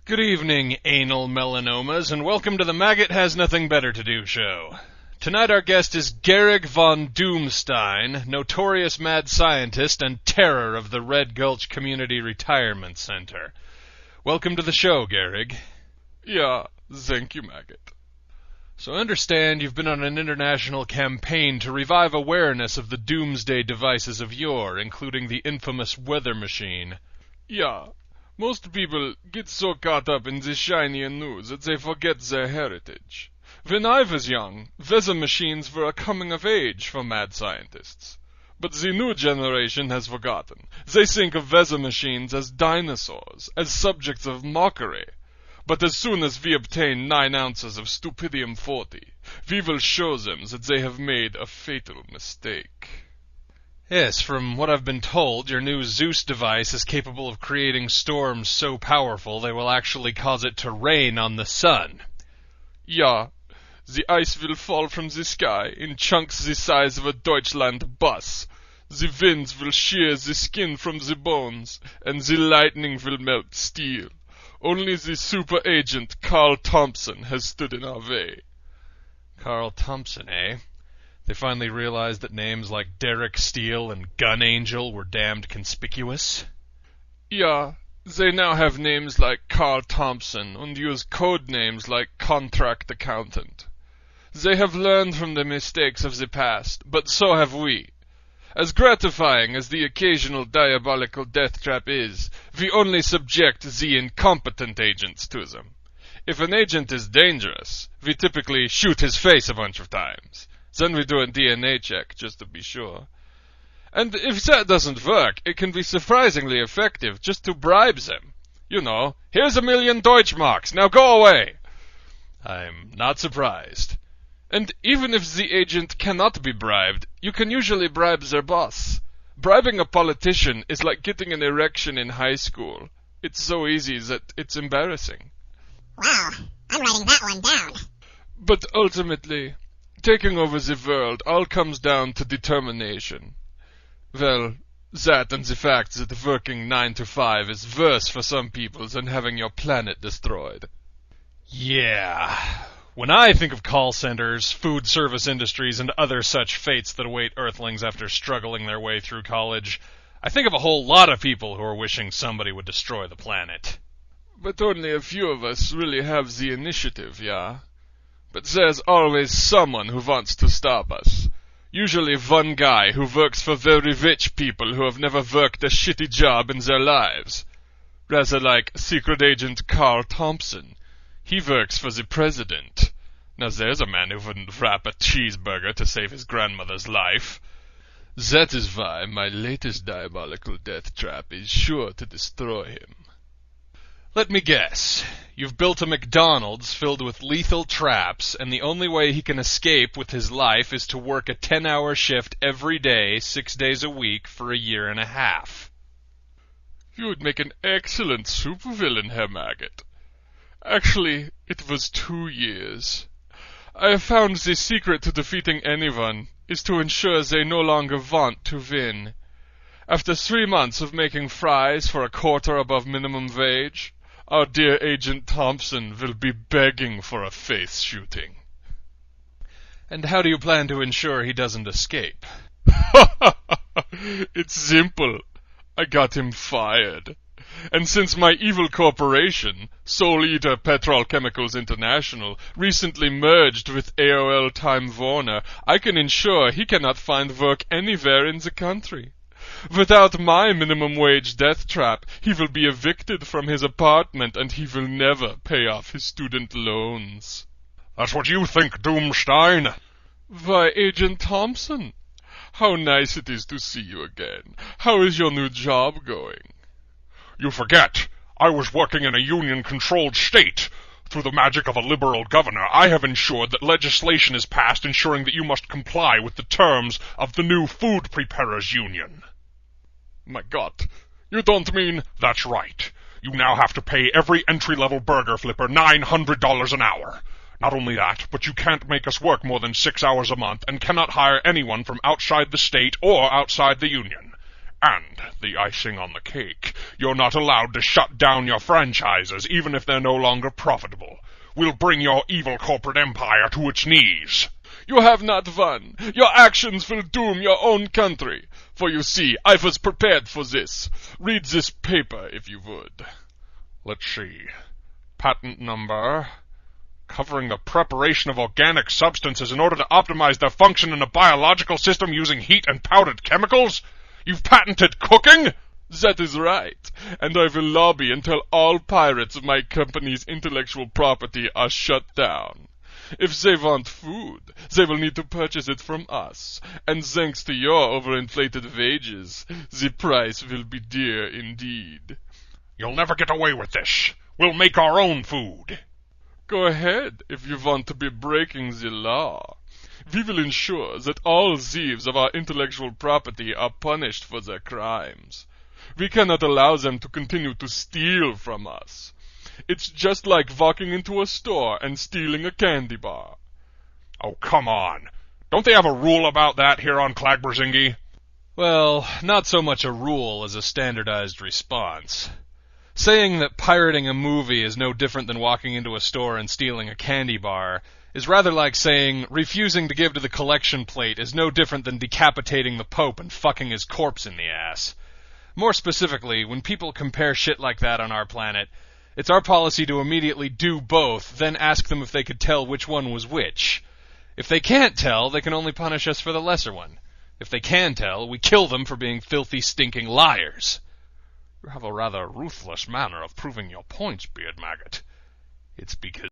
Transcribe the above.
Good evening, anal melanomas, and welcome to the Maggot Has Nothing Better to Do show. Tonight our guest is Gerig von Doomstein, notorious mad scientist and terror of the Red Gulch Community Retirement Center. Welcome to the show, Gerig. Yeah, thank you, Maggot. So I understand you've been on an international campaign to revive awareness of the doomsday devices of yore, including the infamous weather machine. Yeah. Most people get so caught up in the shinier news that they forget their heritage. When I was young, weather machines were a coming of age for mad scientists. But the new generation has forgotten. They think of weather machines as dinosaurs, as subjects of mockery. But as soon as we obtain 9 ounces of Stupidium-40, we will show them that they have made a fatal mistake. Yes, from what I've been told, your new Zeus device is capable of creating storms so powerful they will actually cause it to rain on the sun. Yeah, the ice will fall from the sky in chunks the size of a Deutschland bus. The winds will shear the skin from the bones, and the lightning will melt steel. Only the super agent Carl Thompson has stood in our way. Carl Thompson, eh? They finally realized that names like Derek Steele and Gun Angel were damned conspicuous? Yeah, they now have names like Carl Thompson and use code names like Contract Accountant. They have learned from the mistakes of the past, but so have we. As gratifying as the occasional diabolical death trap is, we only subject the incompetent agents to them. If an agent is dangerous, we typically shoot his face a bunch of times. Then we do a DNA check, just to be sure. And if that doesn't work, it can be surprisingly effective just to bribe them. You know, here's 1,000,000 Deutschmarks, now go away! I'm not surprised. And even if the agent cannot be bribed, you can usually bribe their boss. Bribing a politician is like getting an erection in high school. It's so easy that it's embarrassing. Wow, I'm writing that one down. But ultimately, taking over the world all comes down to determination. Well, that and the fact that working 9 to 5 is worse for some people than having your planet destroyed. Yeah. When I think of call centers, food service industries, and other such fates that await Earthlings after struggling their way through college, I think of a whole lot of people who are wishing somebody would destroy the planet. But only a few of us really have the initiative, yeah? But there's always someone who wants to stop us. Usually one guy who works for very rich people who have never worked a shitty job in their lives. Rather like Secret Agent Carl Thompson. He works for the president. Now there's a man who wouldn't wrap a cheeseburger to save his grandmother's life. That is why my latest diabolical death trap is sure to destroy him. Let me guess. You've built a McDonald's filled with lethal traps, and the only way he can escape with his life is to work a 10-hour shift every day, 6 days a week, for 1.5 years. You would make an excellent supervillain, Herr Maggot. Actually, it was 2 years. I have found the secret to defeating anyone is to ensure they no longer want to win. After 3 months of making fries for a quarter above minimum wage, our dear Agent Thompson will be begging for a face shooting. And how do you plan to ensure he doesn't escape? It's simple. I got him fired. And since my evil corporation, Soul Eater Petrol Chemicals International, recently merged with AOL Time Warner, I can ensure he cannot find work anywhere in the country. Without my minimum wage death trap, he will be evicted from his apartment and he will never pay off his student loans. That's what you think, Doomstein. Why, Agent Thompson, how nice it is to see you again. How is your new job going? You forget, I was working in a union-controlled state. Through the magic of a liberal governor, I have ensured that legislation is passed ensuring that you must comply with the terms of the new Food Preparers Union. My God, you don't mean... That's right. You now have to pay every entry-level burger flipper $900 an hour. Not only that, but you can't make us work more than 6 hours a month and cannot hire anyone from outside the state or outside the union. And, the icing on the cake, you're not allowed to shut down your franchises, even if they're no longer profitable. We'll bring your evil corporate empire to its knees. You have not won. Your actions will doom your own country. For you see, I was prepared for this. Read this paper, if you would. Let's see. Patent number... covering the preparation of organic substances in order to optimize their function in a biological system using heat and powdered chemicals? You've patented cooking? That is right, and I will lobby until all pirates of my company's intellectual property are shut down. If they want food, they will need to purchase it from us, and thanks to your overinflated wages, the price will be dear indeed. You'll never get away with this. We'll make our own food. Go ahead if you want to be breaking the law. We will ensure that all thieves of our intellectual property are punished for their crimes. We cannot allow them to continue to steal from us. It's just like walking into a store and stealing a candy bar. Oh, come on. Don't they have a rule about that here on Clagberzingi? Well, not so much a rule as a standardized response. Saying that pirating a movie is no different than walking into a store and stealing a candy bar is rather like saying refusing to give to the collection plate is no different than decapitating the Pope and fucking his corpse in the ass. More specifically, when people compare shit like that on our planet, it's our policy to immediately do both, then ask them if they could tell which one was which. If they can't tell, they can only punish us for the lesser one. If they can tell, we kill them for being filthy, stinking liars. You have a rather ruthless manner of proving your points, Beard Maggot. It's because